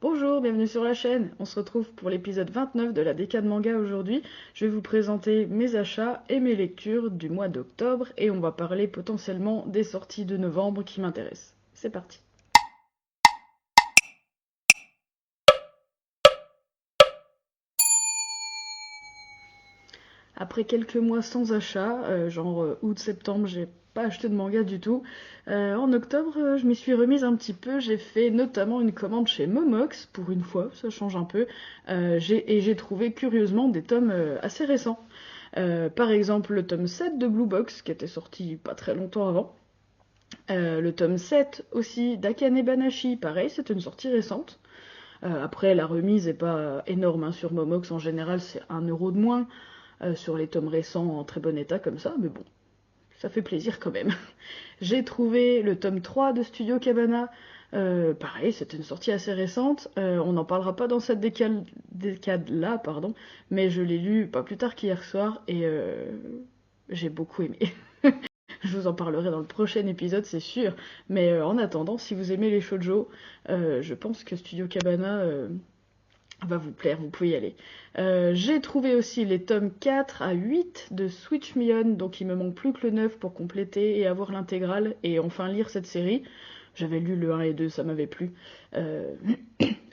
Bonjour, bienvenue sur la chaîne. On se retrouve pour l'épisode 29 de la Décade Manga aujourd'hui. Je vais vous présenter mes achats et mes lectures du mois d'octobre et on va parler potentiellement des sorties de novembre qui m'intéressent. C'est parti. Après quelques mois sans achat, août-septembre, j'ai pas acheté de manga du tout. En octobre, je m'y suis remise un petit peu. J'ai fait notamment une commande chez Momox, pour une fois, ça change un peu. J'ai trouvé curieusement des tomes assez récents. Par exemple, le tome 7 de Blue Box, qui était sorti pas très longtemps avant. Le tome 7 aussi d'Akane Banashi, pareil, c'est une sortie récente. Après, la remise est pas énorme hein, sur Momox, en général c'est 1 € de moins sur les tomes récents en très bon état comme ça, mais bon, ça fait plaisir quand même. J'ai trouvé le tome 3 de Studio Cabana, pareil, c'était une sortie assez récente, on n'en parlera pas dans cette décade-là, pardon, mais je l'ai lu pas plus tard qu'hier soir et j'ai beaucoup aimé. Je vous en parlerai dans le prochain épisode, c'est sûr. Mais en attendant, si vous aimez les shoujo, je pense que Studio Cabana va vous plaire, vous pouvez y aller. J'ai trouvé aussi les tomes 4 à 8 de Switch Me On, donc il me manque plus que le 9 pour compléter et avoir l'intégrale et enfin lire cette série. J'avais lu le 1 et 2, ça m'avait plu. Euh,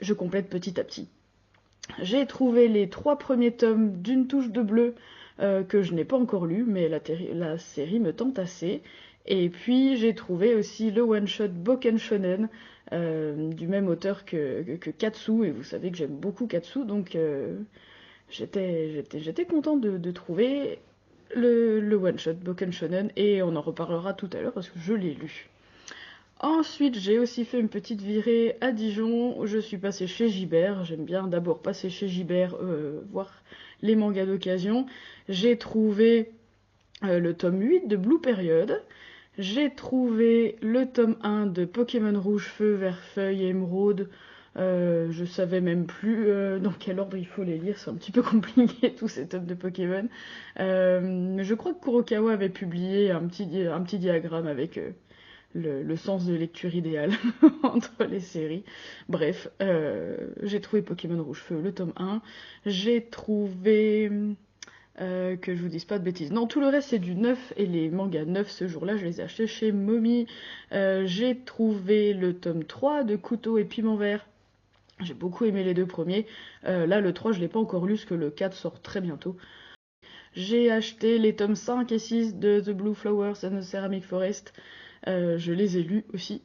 je complète petit à petit. J'ai trouvé les 3 premiers tomes d'une touche de bleu que je n'ai pas encore lu, mais la série me tente assez. Et puis j'ai trouvé aussi le one-shot Boken Shonen du même auteur que Katsu, et vous savez que j'aime beaucoup Katsu, donc j'étais contente de trouver le one-shot Boken Shonen, et on en reparlera tout à l'heure parce que je l'ai lu. Ensuite, j'ai aussi fait une petite virée à Dijon où je suis passée chez Gibert. J'aime bien d'abord passer chez Gibert, voir les mangas d'occasion. J'ai trouvé le tome 8 de Blue Period. J'ai trouvé le tome 1 de Pokémon Rouge, Feu, Vert, Feuille, Émeraude. Je savais même plus dans quel ordre il faut les lire, c'est un petit peu compliqué tous ces tomes de Pokémon. Je crois que Kurokawa avait publié un petit diagramme avec le sens de lecture idéal entre les séries. Bref, j'ai trouvé Pokémon Rouge Feu, le tome 1. J'ai trouvé... que je vous dise pas de bêtises. Non, tout le reste c'est du neuf et les mangas neufs ce jour-là, je les ai achetés chez Mommy. J'ai trouvé le tome 3 de Couteau et Piment Vert. J'ai beaucoup aimé les deux premiers. Là, le 3, je l'ai pas encore lu parce que le 4 sort très bientôt. J'ai acheté les tomes 5 et 6 de The Blue Flowers and the Ceramic Forest. Je les ai lus aussi.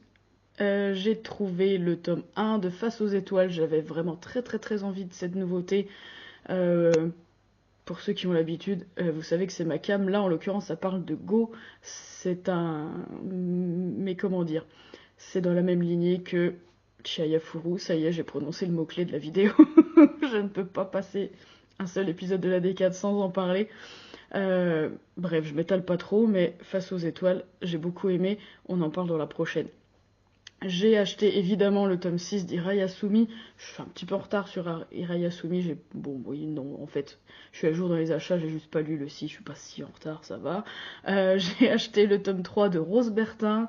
J'ai trouvé le tome 1 de Face aux étoiles. J'avais vraiment très très très envie de cette nouveauté. Euh, pour ceux qui ont l'habitude, vous savez que c'est ma cam. Là, en l'occurrence, ça parle de Go. C'est un... Mais comment dire? C'est dans la même lignée que Chiayafuru. Ça y est, j'ai prononcé le mot-clé de la vidéo. Je ne peux pas passer un seul épisode de la décade sans en parler. Bref, je m'étale pas trop, mais Face aux étoiles, j'ai beaucoup aimé. On en parle dans la prochaine. J'ai acheté évidemment le tome 6 d'Irayasumi. Je suis un petit peu en retard sur Irayasumi. Bon, oui, non, en fait, je suis à jour dans les achats, j'ai juste pas lu le 6, je suis pas si en retard, ça va. J'ai acheté le tome 3 de Rose Bertin.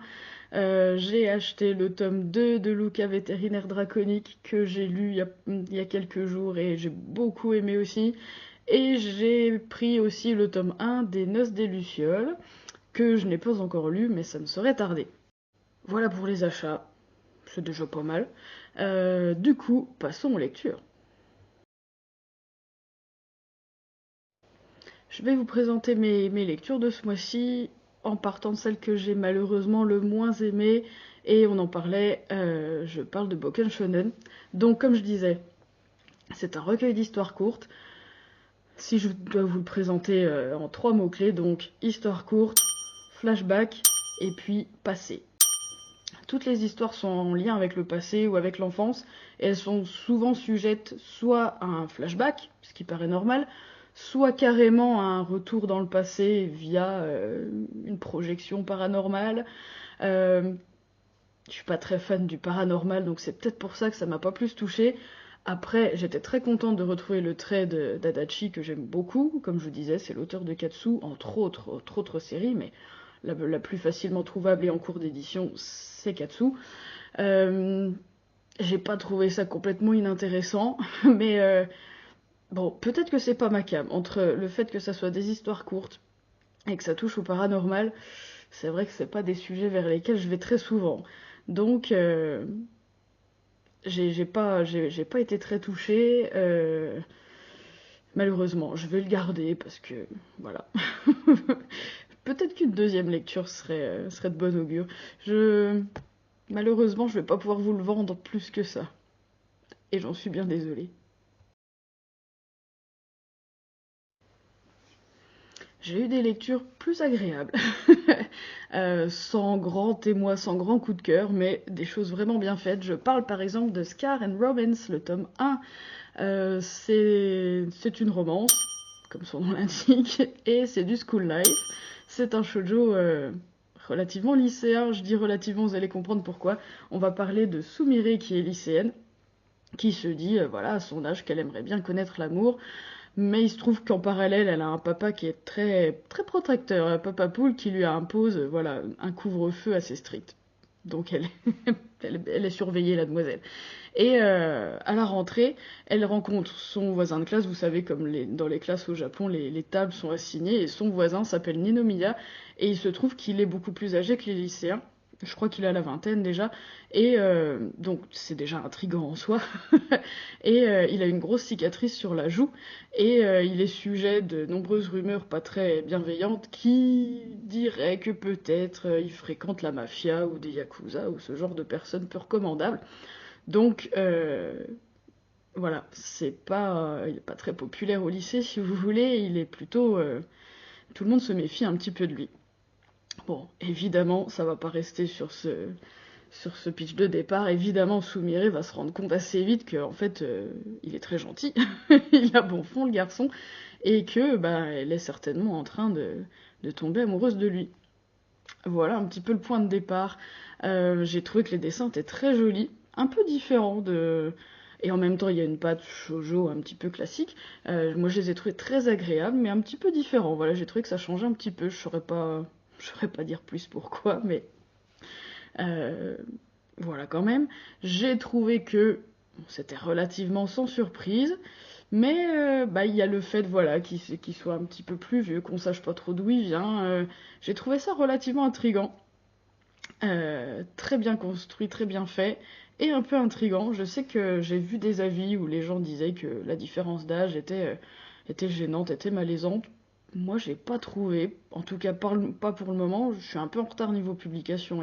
J'ai acheté le tome 2 de Luca Vétérinaire Draconique que j'ai lu il y a quelques jours et j'ai beaucoup aimé aussi. Et j'ai pris aussi le tome 1 des Noces des Lucioles que je n'ai pas encore lu, mais ça ne saurait tarder. Voilà pour les achats, c'est déjà pas mal. Du coup, passons aux lectures. Je vais vous présenter mes lectures de ce mois-ci, en partant de celles que j'ai malheureusement le moins aimées, et on en parlait, je parle de Boken Shonen. Donc comme je disais, c'est un recueil d'histoires courtes. Si je dois vous le présenter en 3 mots-clés, donc histoire courte, flashback, et puis passé. Toutes les histoires sont en lien avec le passé ou avec l'enfance, et elles sont souvent sujettes soit à un flashback, ce qui paraît normal, soit carrément à un retour dans le passé via une projection paranormale. Euh, je suis pas très fan du paranormal, donc c'est peut-être pour ça que ça m'a pas plus touchée. Après, j'étais très contente de retrouver le trait d'Adachi que j'aime beaucoup. Comme je vous disais, c'est l'autre de Katsu, entre autres séries, mais la plus facilement trouvable et en cours d'édition, c'est Katsu. Euh, J'ai pas trouvé ça complètement inintéressant, mais bon, peut-être que c'est pas ma came. Entre le fait que ça soit des histoires courtes et que ça touche au paranormal, c'est vrai que c'est pas des sujets vers lesquels je vais très souvent. Donc, j'ai pas été très touchée. Malheureusement, je vais le garder parce que voilà. Peut-être qu'une deuxième lecture serait de bon augure. Malheureusement, je vais pas pouvoir vous le vendre plus que ça. Et j'en suis bien désolée. J'ai eu des lectures plus agréables, sans grand émoi, sans grand coup de cœur, mais des choses vraiment bien faites. Je parle par exemple de Scar and Romance, le tome 1. C'est une romance, comme son nom l'indique, et c'est du school life. C'est un shoujo relativement lycéen, je dis relativement, vous allez comprendre pourquoi. On va parler de Sumire qui est lycéenne, qui se dit, voilà, à son âge, qu'elle aimerait bien connaître l'amour. Mais il se trouve qu'en parallèle, elle a un papa qui est très, très protecteur, un papa poule qui lui impose voilà, un couvre-feu assez strict. Donc elle est surveillée, la demoiselle. Et à la rentrée, elle rencontre son voisin de classe. Vous savez, comme dans les classes au Japon, les tables sont assignées. Et son voisin s'appelle Ninomiya. Et il se trouve qu'il est beaucoup plus âgé que les lycéens. Je crois qu'il a la vingtaine déjà. Et donc c'est déjà intriguant en soi. Et il a une grosse cicatrice sur la joue. Et il est sujet de nombreuses rumeurs pas très bienveillantes qui diraient que peut-être il fréquente la mafia ou des yakuza ou ce genre de personnes peu recommandables. Donc voilà, il est pas très populaire au lycée si vous voulez, il est plutôt tout le monde se méfie un petit peu de lui. Bon, évidemment, ça va pas rester sur ce pitch de départ. Évidemment, Sumire va se rendre compte assez vite qu'en fait, il est très gentil, il a bon fond le garçon, et que bah elle est certainement en train de tomber amoureuse de lui. Voilà un petit peu le point de départ. J'ai trouvé que les dessins étaient très jolis, un peu différents de... Et en même temps, il y a une patte shoujo un petit peu classique. Moi, je les ai trouvés très agréables, mais un petit peu différents. Voilà, j'ai trouvé que ça changeait un petit peu. Je saurais pas dire plus pourquoi, mais euh, voilà quand même. J'ai trouvé que bon, c'était relativement sans surprise, mais bah il y a le fait voilà qu'il soit un petit peu plus vieux, qu'on sache pas trop d'où il vient. J'ai trouvé ça relativement intriguant. Très bien construit, très bien fait, et un peu intriguant. Je sais que j'ai vu des avis où les gens disaient que la différence d'âge était gênante, était malaisante. Moi, j'ai pas trouvé. En tout cas, pas pour le moment. Je suis un peu en retard niveau publication.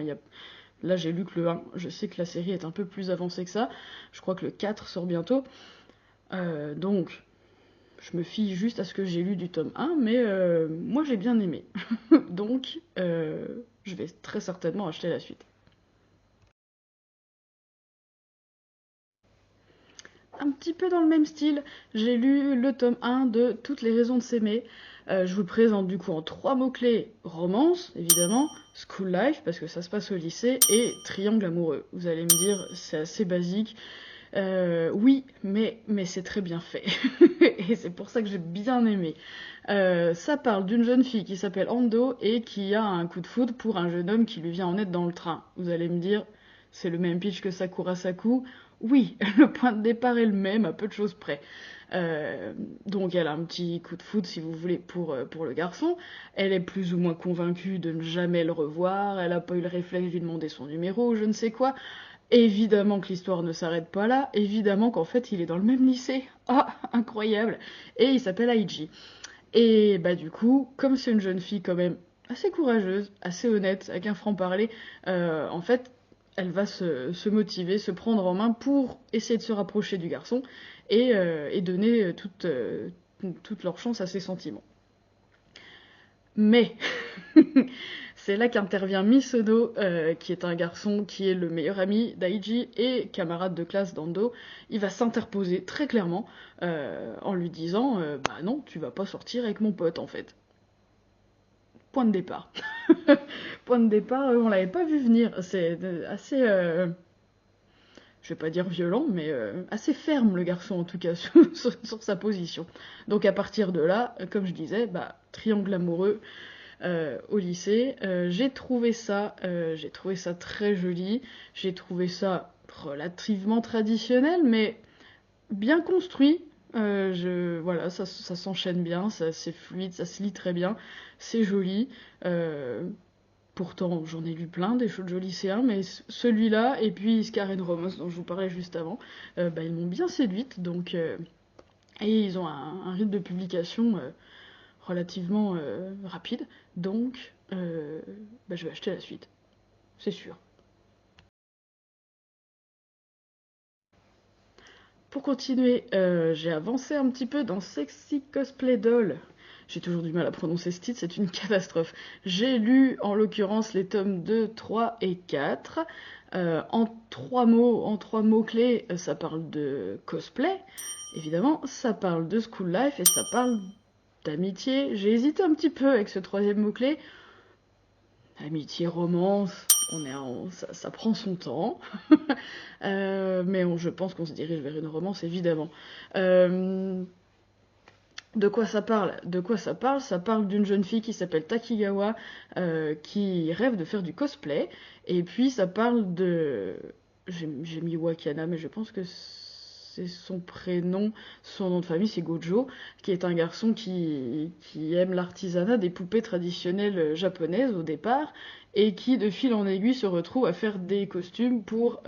Là, j'ai lu que le 1. Je sais que la série est un peu plus avancée que ça. Je crois que le 4 sort bientôt. Donc, je me fie juste à ce que j'ai lu du tome 1, mais moi, j'ai bien aimé. Donc, je vais très certainement acheter la suite. Un petit peu dans le même style, j'ai lu le tome 1 de Toutes les raisons de s'aimer. Je vous le présente du coup en trois mots-clés: romance, évidemment, school life, parce que ça se passe au lycée, et triangle amoureux. Vous allez me dire, c'est assez basique. Oui, mais c'est très bien fait. Et c'est pour ça que j'ai bien aimé. Ça parle d'une jeune fille qui s'appelle Ando et qui a un coup de foudre pour un jeune homme qui lui vient en aide dans le train. Vous allez me dire, c'est le même pitch que Sakura Saku. Oui, le point de départ est le même, à peu de choses près. Donc elle a un petit coup de foudre, si vous voulez, pour le garçon. Elle est plus ou moins convaincue de ne jamais le revoir. Elle n'a pas eu le réflexe de lui demander son numéro ou je ne sais quoi. Évidemment que l'histoire ne s'arrête pas là. Évidemment qu'en fait, il est dans le même lycée. Ah, incroyable. Et il s'appelle Aiji. Et bah du coup, comme c'est une jeune fille quand même assez courageuse, assez honnête, avec un franc-parler, en fait, elle va se motiver, se prendre en main pour essayer de se rapprocher du garçon et donner toute leur chance à ses sentiments. Mais c'est là qu'intervient Misono, qui est un garçon qui est le meilleur ami d'Aiji et camarade de classe d'Ando. Il va s'interposer très clairement en lui disant bah non, tu vas pas sortir avec mon pote en fait. Point de départ. Point de départ, on l'avait pas vu venir. C'est assez, je vais pas dire violent, mais assez ferme le garçon en tout cas sur sa position. Donc à partir de là, comme je disais, bah triangle amoureux. Au lycée. J'ai trouvé ça très joli. J'ai trouvé ça relativement traditionnel, mais bien construit. Voilà, ça s'enchaîne bien, c'est fluide, ça se lit très bien, c'est joli. Pourtant, j'en ai lu plein des shoujo lycéens, mais celui-là, et puis Scar and Romance, dont je vous parlais juste avant, ils m'ont bien séduite, donc... et ils ont un rythme de publication relativement rapide, donc je vais acheter la suite, c'est sûr. Pour continuer, j'ai avancé un petit peu dans Sexy Cosplay Doll. J'ai toujours du mal à prononcer ce titre, c'est une catastrophe. J'ai lu en l'occurrence les tomes 2, 3 et 4. En trois mots-clés, ça parle de cosplay, évidemment, ça parle de school life et ça parle d'amitié. J'ai hésité un petit peu avec ce troisième mot-clé. Amitié, romance, ça prend son temps. Je pense qu'on se dirige vers une romance, évidemment. De quoi ça parle? Ça parle d'une jeune fille qui s'appelle Takigawa, qui rêve de faire du cosplay. Et puis ça parle de... J'ai mis Wakana, mais je pense que c'est son prénom. Son nom de famille, c'est Gojo, qui est un garçon qui aime l'artisanat des poupées traditionnelles japonaises au départ, et qui, de fil en aiguille, se retrouve à faire des costumes pour...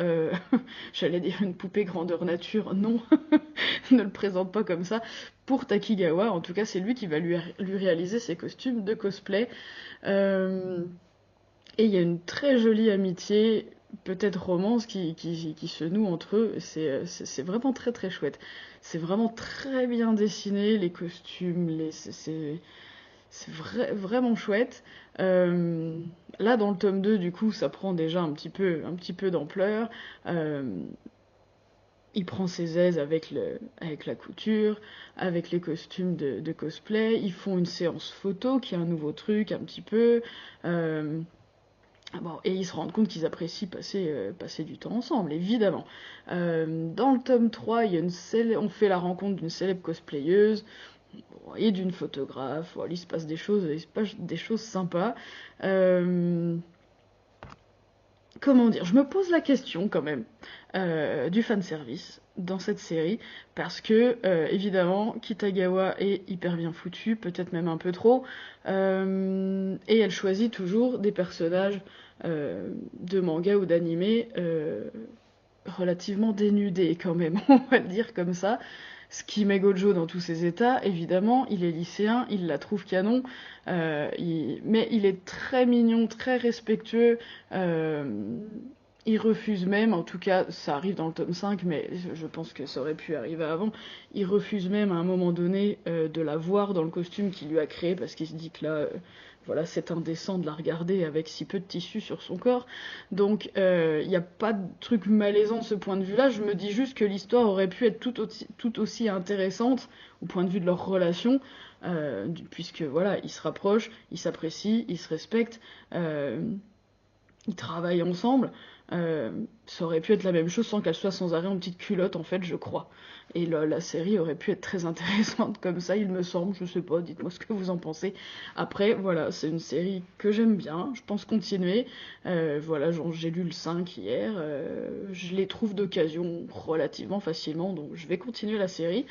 j'allais dire une poupée grandeur nature, non, ne le présente pas comme ça, pour Takigawa. En tout cas, c'est lui qui va lui réaliser ses costumes de cosplay. Et il y a une très jolie amitié, peut-être romance, qui se noue entre eux. C'est vraiment très très chouette. C'est vraiment très bien dessiné, les costumes, vraiment chouette. Là, dans le tome 2, du coup, ça prend déjà un petit peu d'ampleur. Il prend ses aises avec la couture, avec les costumes de cosplay. Ils font une séance photo, qui est un nouveau truc, un petit peu. Et ils se rendent compte qu'ils apprécient passer du temps ensemble, évidemment. Dans le tome 3, on fait la rencontre d'une célèbre cosplayeuse et d'une photographe. Voilà, il se passe des choses sympas. Comment dire, je me pose la question quand même du fanservice dans cette série, parce que évidemment Kitagawa est hyper bien foutue, peut-être même un peu trop, et elle choisit toujours des personnages de manga ou d'anime relativement dénudés quand même, on va le dire comme ça. Ce qui met Gojo dans tous ses états, évidemment, il est lycéen, il la trouve canon, mais il est très mignon, très respectueux, il refuse même, en tout cas ça arrive dans le tome 5, mais je pense que ça aurait pu arriver avant, il refuse même à un moment donné de la voir dans le costume qu'il lui a créé, parce qu'il se dit que là, voilà, c'est indécent de la regarder avec si peu de tissu sur son corps. Donc il n'y a pas de truc malaisant de ce point de vue-là, je me dis juste que l'histoire aurait pu être tout aussi intéressante au point de vue de leur relation, puisque voilà, ils se rapprochent, ils s'apprécient, ils se respectent, ils travaillent ensemble. Ça aurait pu être la même chose sans qu'elle soit sans arrêt en petite culotte, en fait, je crois. Et la série aurait pu être très intéressante comme ça, il me semble, je sais pas, dites-moi ce que vous en pensez. Après, voilà, c'est une série que j'aime bien, je pense continuer. Voilà, j'ai lu le 5 hier, je les trouve d'occasion relativement facilement, donc je vais continuer la série.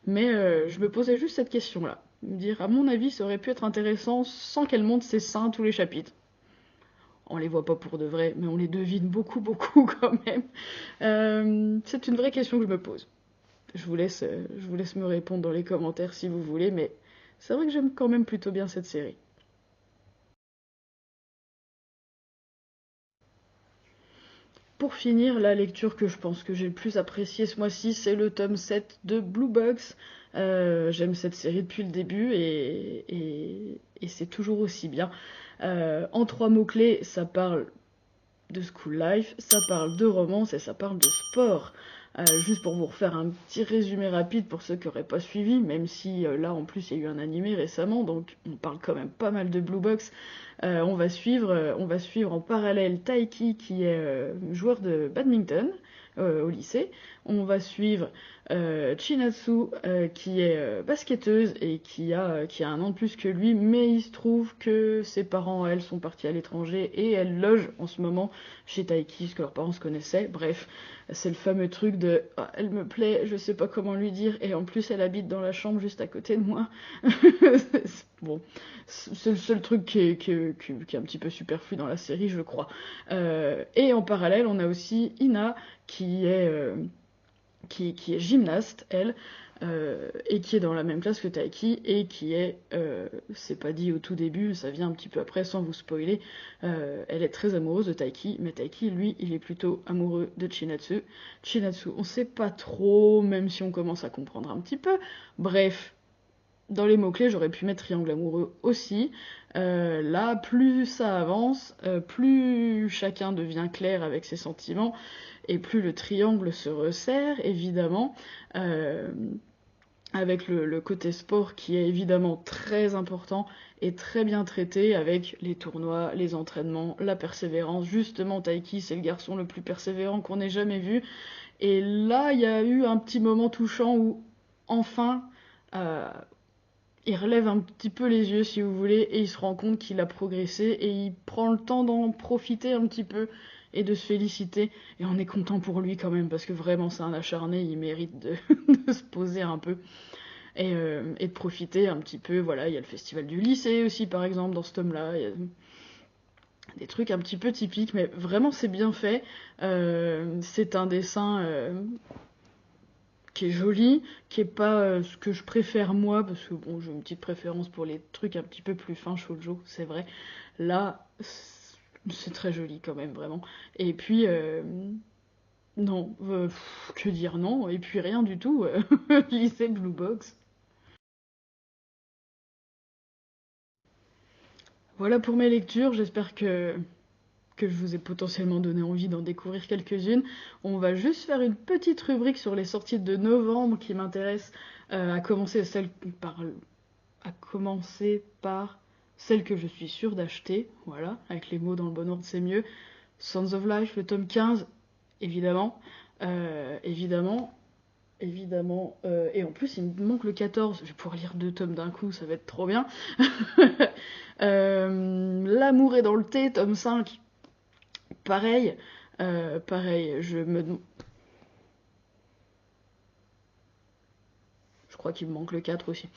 Mais je me posais juste cette question-là. Me dire, à mon avis, ça aurait pu être intéressant sans qu'elle monte ses seins tous les chapitres. On les voit pas pour de vrai, mais on les devine beaucoup, beaucoup quand même. C'est une vraie question que je me pose. Je vous laisse me répondre dans les commentaires si vous voulez, mais c'est vrai que j'aime quand même plutôt bien cette série. Pour finir, la lecture que je pense que j'ai le plus appréciée ce mois-ci, c'est le tome 7 de Blue Box. J'aime cette série depuis le début et c'est toujours aussi bien. En trois mots-clés, ça parle de school life, ça parle de romance et ça parle de sport. Juste pour vous refaire un petit résumé rapide pour ceux qui n'auraient pas suivi, même si là en plus il y a eu un animé récemment, donc on parle quand même pas mal de Blue Box. On va suivre en parallèle Taiki qui est joueur de badminton, au lycée. On va suivre Chinatsu, qui est basketteuse et qui a 1 an de plus que lui, mais il se trouve que ses parents, elles, sont partis à l'étranger et elle loge en ce moment chez Taiki, parce que leurs parents se connaissaient. Bref, c'est le fameux truc de ah, elle me plaît, je sais pas comment lui dire, et en plus elle habite dans la chambre juste à côté de moi. Bon, c'est le seul truc qui est un petit peu superflu dans la série, je crois. Et en parallèle, on a aussi Ina qui est gymnaste, elle, et qui est dans la même classe que Taiki, et qui est, c'est pas dit au tout début, ça vient un petit peu après sans vous spoiler, elle est très amoureuse de Taiki, mais Taiki, lui, il est plutôt amoureux de Chinatsu. Chinatsu, on sait pas trop, même si on commence à comprendre un petit peu. Bref, dans les mots-clés, j'aurais pu mettre triangle amoureux aussi. Là, plus ça avance, plus chacun devient clair avec ses sentiments, et plus le triangle se resserre, évidemment, avec le côté sport qui est évidemment très important et très bien traité, avec les tournois, les entraînements, la persévérance. Justement, Taiki, c'est le garçon le plus persévérant qu'on ait jamais vu. Et là, il y a eu un petit moment touchant où, enfin, il relève un petit peu les yeux, si vous voulez, et il se rend compte qu'il a progressé, et il prend le temps d'en profiter un petit peu, et de se féliciter, et on est content pour lui quand même, parce que vraiment c'est un acharné, il mérite de, de se poser un peu, et de profiter un petit peu, voilà, il y a le festival du lycée aussi, par exemple, dans ce tome-là, il y a des trucs un petit peu typiques, mais vraiment c'est bien fait, c'est un dessin qui est joli, qui est pas ce que je préfère moi, parce que bon, j'ai une petite préférence pour les trucs un petit peu plus fins, shoujo, c'est vrai. Là, c'est très joli quand même, vraiment. Et puis, non, que dire non, et puis rien du tout, lycée Blue Box. Voilà pour mes lectures, j'espère que je vous ai potentiellement donné envie d'en découvrir quelques-unes. On va juste faire une petite rubrique sur les sorties de novembre qui m'intéresse, à commencer à commencer par celle que je suis sûre d'acheter, voilà, avec les mots dans le bon ordre c'est mieux. Sons of Life, le tome 15, évidemment, évidemment, évidemment, et en plus il me manque le 14, je vais pouvoir lire 2 tomes d'un coup, ça va être trop bien. L'amour est dans le thé, tome 5, pareil, pareil, je crois qu'il me manque le 4 aussi.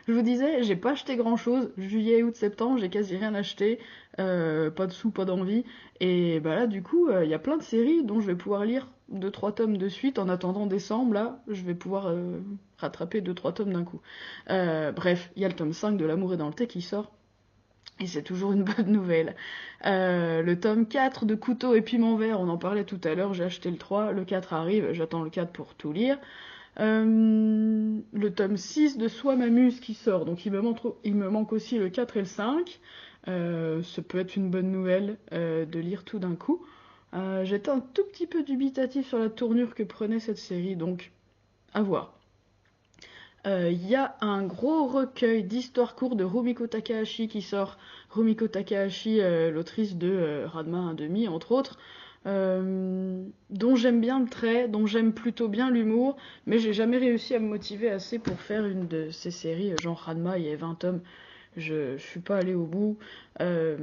Je vous disais, j'ai pas acheté grand chose. Juillet, août, septembre, j'ai quasi rien acheté. Pas de sous, pas d'envie. Et bah là, du coup, il y a plein de séries dont je vais pouvoir lire 2-3 tomes de suite. En attendant décembre, là, je vais pouvoir rattraper 2-3 tomes d'un coup. Bref, il y a le tome 5 de L'amour est dans le thé qui sort. Et c'est toujours une bonne nouvelle. Le tome 4 de Couteau et Piment Vert, on en parlait tout à l'heure, j'ai acheté le 3, le 4 arrive, j'attends le 4 pour tout lire. Le tome 6 de Soi m'amuse qui sort, donc il me manque aussi le 4 et le 5. Ça peut être une bonne nouvelle de lire tout d'un coup. J'étais un tout petit peu dubitatif sur la tournure que prenait cette série, donc à voir. Il y a un gros recueil d'histoires courtes de Rumiko Takahashi qui sort. Rumiko Takahashi, l'autrice de Ranma 1/2, entre autres, dont j'aime bien le trait, dont j'aime plutôt bien l'humour, mais j'ai jamais réussi à me motiver assez pour faire une de ces séries, genre Ranma, il y a 20 tomes, je suis pas allée au bout. Euh,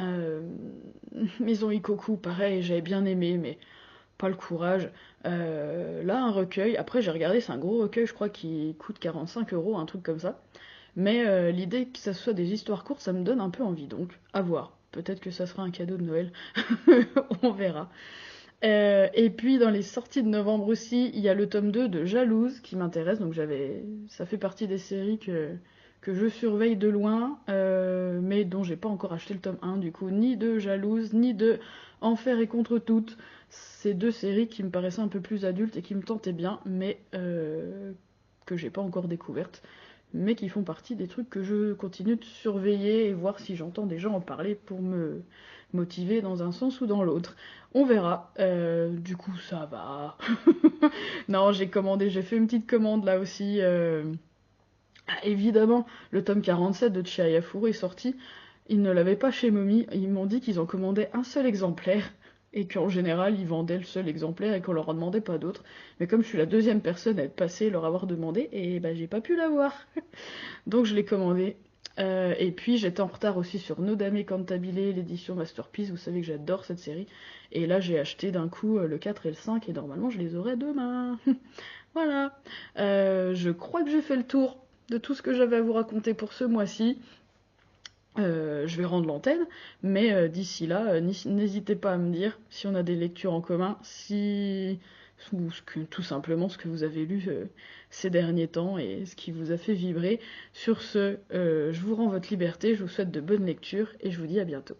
euh, Maison Ikoku, pareil, j'avais bien aimé, mais pas le courage. Là, un recueil, après j'ai regardé, c'est un gros recueil, je crois, qui coûte 45 €, un truc comme ça. Mais l'idée que ça soit des histoires courtes, ça me donne un peu envie, donc à voir. Peut-être que ça sera un cadeau de Noël, on verra. Et puis dans les sorties de novembre aussi, il y a le tome 2 de Jalouse qui m'intéresse, donc ça fait partie des séries que je surveille de loin, mais dont j'ai pas encore acheté le tome 1, du coup, ni de Jalouse, ni de Enfer et contre toutes. Ces 2 séries qui me paraissaient un peu plus adultes et qui me tentaient bien, mais que j'ai pas encore découvertes, mais qui font partie des trucs que je continue de surveiller et voir si j'entends des gens en parler pour me motiver dans un sens ou dans l'autre. On verra. Du coup, ça va. Non, j'ai fait une petite commande là aussi. Évidemment, le tome 47 de Chihayafuru est sorti. Ils ne l'avaient pas chez Momi. Ils m'ont dit qu'ils en commandaient un seul exemplaire. et qu'en général ils vendaient le seul exemplaire et qu'on leur en demandait pas d'autres. Mais comme je suis la deuxième personne à être passée leur avoir demandé, et bah j'ai pas pu l'avoir. Donc je l'ai commandé. Et puis j'étais en retard aussi sur Nodame Cantabile, l'édition Masterpiece, vous savez que j'adore cette série. Et là j'ai acheté d'un coup le 4 et le 5 et normalement je les aurai demain. Voilà. Je crois que j'ai fait le tour de tout ce que j'avais à vous raconter pour ce mois-ci. Je vais rendre l'antenne, mais d'ici là, n'hésitez pas à me dire si on a des lectures en commun, si ou tout simplement ce que vous avez lu ces derniers temps et ce qui vous a fait vibrer. Sur ce, je vous rends votre liberté, je vous souhaite de bonnes lectures et je vous dis à bientôt.